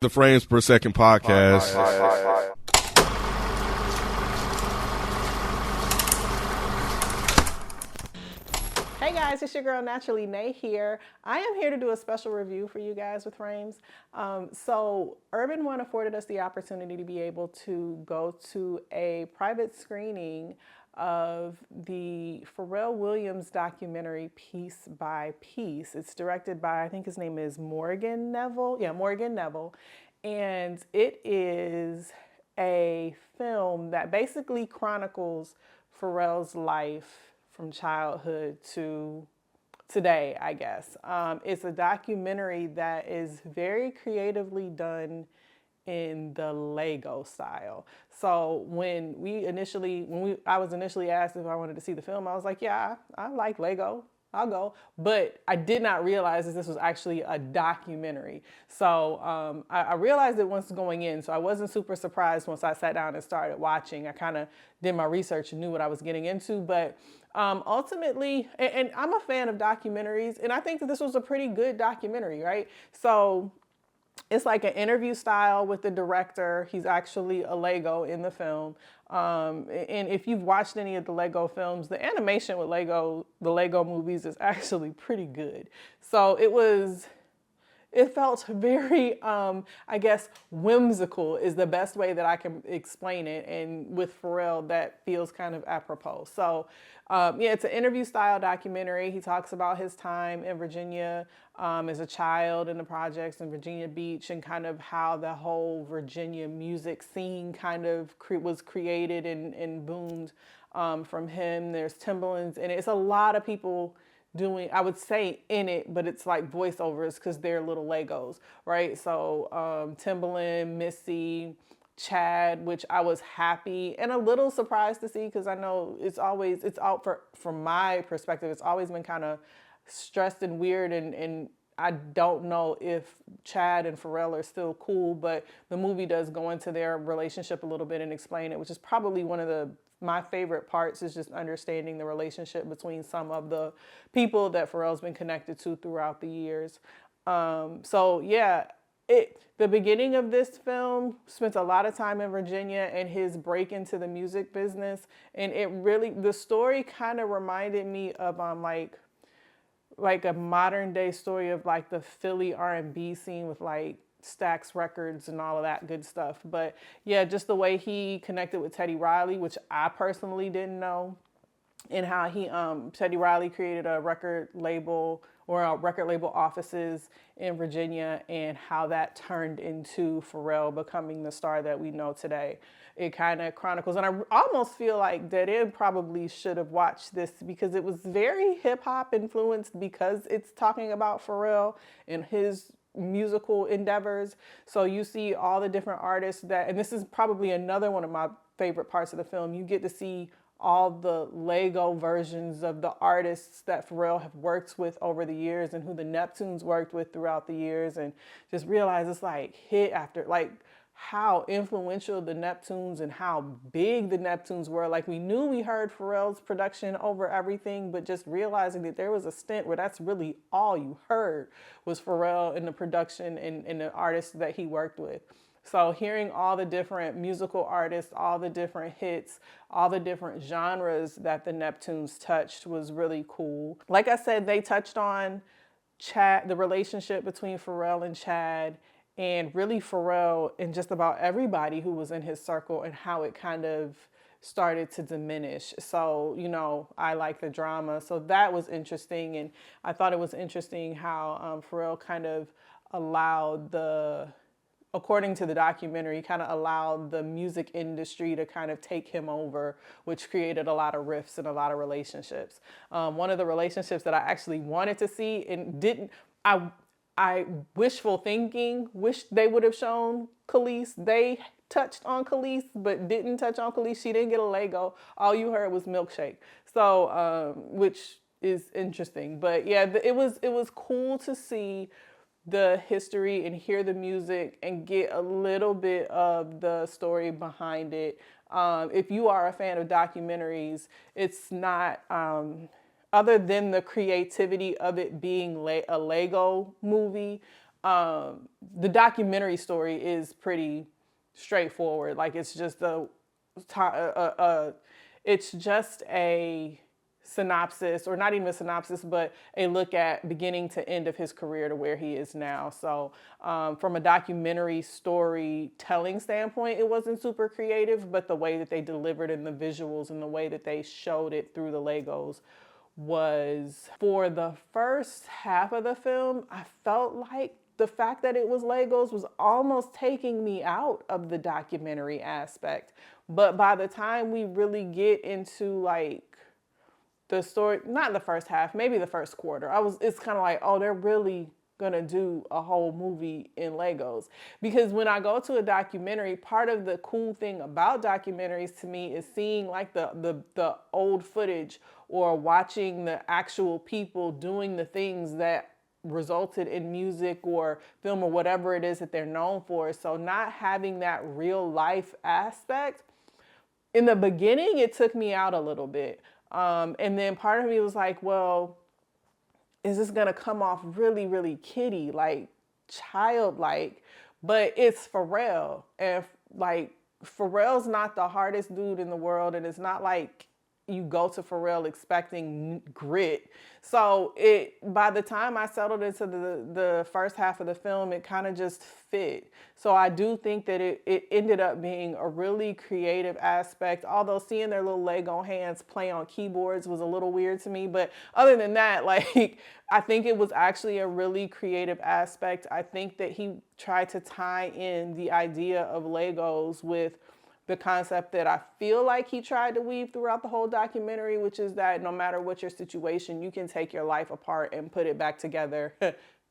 The Frames Per Second podcast. Hey guys, it's your girl Naturally Nay here. I am here to do a special review for you guys with Frames. So Urban One afforded us the opportunity to be able to go to a private screening of the Pharrell Williams documentary Piece by Piece. It's directed by, I think his name is Morgan Neville. Yeah, Morgan Neville. And it is a film that basically chronicles Pharrell's life from childhood to today, I guess. It's a documentary that is very creatively done in the Lego style. So when I was initially asked if I wanted to see the film, I was like, yeah, I like Lego. I'll go. But I did not realize that this was actually a documentary. So I realized it once going in. So I wasn't super surprised once I sat down and started watching. I kind of did my research and knew what I was getting into. But ultimately, and I'm a fan of documentaries, and I think that this was a pretty good documentary, right? So it's like an interview style with the director. He's actually a Lego in the film. And if you've watched any of the Lego films, the animation with the Lego movies is actually pretty good. So it felt very, I guess, whimsical is the best way that I can explain it. And with Pharrell, that feels kind of apropos. So, yeah, it's an interview style documentary. He talks about his time in Virginia as a child in the projects in Virginia Beach, and kind of how the whole Virginia music scene kind of was created and boomed from him. There's Timbaland's, and it's a lot of people doing, I would say in it, but it's like voiceovers because they're little Legos, right? So Timbaland, Missy, Chad, which I was happy and a little surprised to see, because I know from my perspective, it's always been kind of stressed and weird, and I don't know if Chad and Pharrell are still cool, but the movie does go into their relationship a little bit and explain it, which is probably one of my favorite parts, is just understanding the relationship between some of the people that Pharrell's been connected to throughout the years. So yeah, the beginning of this film spent a lot of time in Virginia and his break into the music business, and the story kind of reminded me of like a modern day story of like the Philly R&B scene with like Stax Records and all of that good stuff. But yeah, just the way he connected with Teddy Riley, which I personally didn't know, and how Teddy Riley created a record label offices in Virginia, and how that turned into Pharrell becoming the star that we know today. It kind of chronicles, and I almost feel like Dead End probably should have watched this, because it was very hip hop influenced, because it's talking about Pharrell and his musical endeavors. So you see all the different artists and this is probably another one of my favorite parts of the film. You get to see all the Lego versions of the artists that Pharrell have worked with over the years, and who the Neptunes worked with throughout the years, and just realize it's like hit after, like, how influential the Neptunes and how big the Neptunes were. Like, we knew we heard Pharrell's production over everything, but just realizing that there was a stint where that's really all you heard was Pharrell and the production and the artists that he worked with. So hearing all the different musical artists, all the different hits, all the different genres that the Neptunes touched was really cool. Like I said, they touched on Chad, the relationship between Pharrell and Chad, and really Pharrell and just about everybody who was in his circle, and how it kind of started to diminish. So, I like the drama. So that was interesting. And I thought it was interesting how Pharrell kind of according to the documentary, kind of allowed the music industry to kind of take him over, which created a lot of rifts and a lot of relationships. One of the relationships that I actually wanted to see and didn't, I wishful thinking, wish they would have shown Khalees. They touched on Khalees, but didn't touch on Khalees. She didn't get a Lego. All you heard was Milkshake. So, which is interesting. But yeah, it was cool to see the history and hear the music and get a little bit of the story behind it. If you are a fan of documentaries, it's not, other than the creativity of it being a Lego movie, The documentary story is pretty straightforward. Like it's just it's just a synopsis, or not even a synopsis, but a look at beginning to end of his career to where he is now. So from a documentary storytelling standpoint, it wasn't super creative, but the way that they delivered in the visuals and the way that they showed it through the Legos was, for the first half of the film, I felt like the fact that it was Legos was almost taking me out of the documentary aspect. But by the time we really get into like the story, not the first half, maybe the first quarter, it's kind of like, oh, they're really gonna do a whole movie in Legos. Because when I go to a documentary, part of the cool thing about documentaries to me is seeing like the old footage, or watching the actual people doing the things that resulted in music or film or whatever it is that they're known for. So not having that real life aspect, in the beginning, it took me out a little bit. And then part of me was like, well, is this gonna come off really, really kiddie, like childlike? But it's Pharrell, and like Pharrell's not the hardest dude in the world, and it's not like you go to Pharrell expecting grit. So by the time I settled into the first half of the film, it kind of just fit. So I do think that it ended up being a really creative aspect, although seeing their little Lego hands play on keyboards was a little weird to me. But other than that, like, I think it was actually a really creative aspect. I think that he tried to tie in the idea of Legos with the concept that I feel like he tried to weave throughout the whole documentary, which is that no matter what your situation, you can take your life apart and put it back together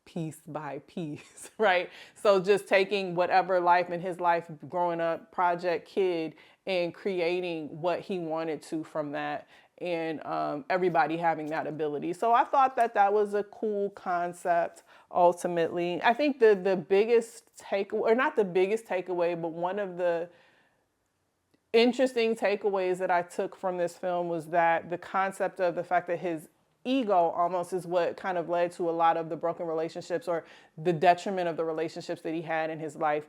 piece by piece, right? So just taking whatever life in his life growing up, project kid, and creating what he wanted to from that, and everybody having that ability. So I thought that that was a cool concept. Ultimately, I think the biggest takeaway, or not the biggest takeaway, but one of the interesting takeaways that I took from this film was that the concept of the fact that his ego almost is what kind of led to a lot of the broken relationships, or the detriment of the relationships that he had in his life.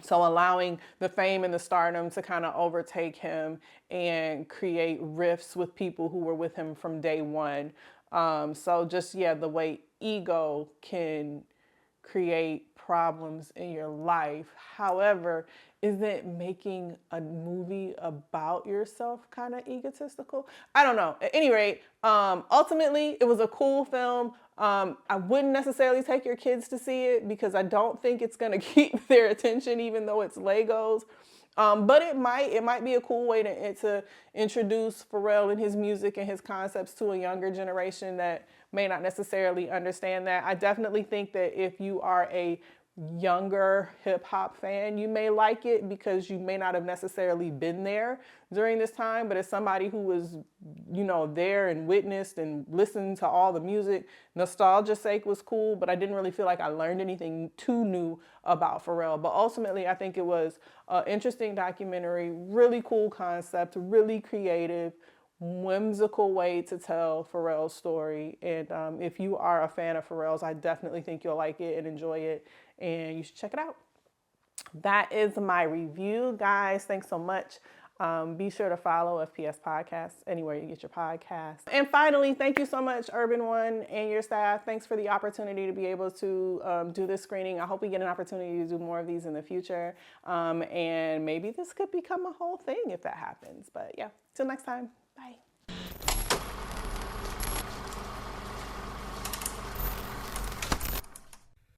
So allowing the fame and the stardom to kind of overtake him and create rifts with people who were with him from day one. So just, yeah, the way ego can create problems in your life. However, isn't making a movie about yourself kind of egotistical? I don't know. At any rate, ultimately, it was a cool film. I wouldn't necessarily take your kids to see it because I don't think it's going to keep their attention, even though it's Legos. But it might be a cool way to introduce Pharrell and his music and his concepts to a younger generation that may not necessarily understand that. I definitely think that if you are a younger hip hop fan, you may like it because you may not have necessarily been there during this time. But as somebody who was, there and witnessed and listened to all the music, nostalgia's sake was cool, but I didn't really feel like I learned anything too new about Pharrell. But ultimately, I think it was an interesting documentary, really cool concept, really creative, whimsical way to tell Pharrell's story. And if you are a fan of Pharrell's, I definitely think you'll like it and enjoy it, and you should check it out. That is my review, guys. Thanks so much. Be sure to follow FPS Podcasts anywhere you get your podcasts. And finally, thank you so much, Urban One and your staff. Thanks for the opportunity to be able to do this screening. I hope we get an opportunity to do more of these in the future. And maybe this could become a whole thing if that happens. But yeah, till next time. Bye.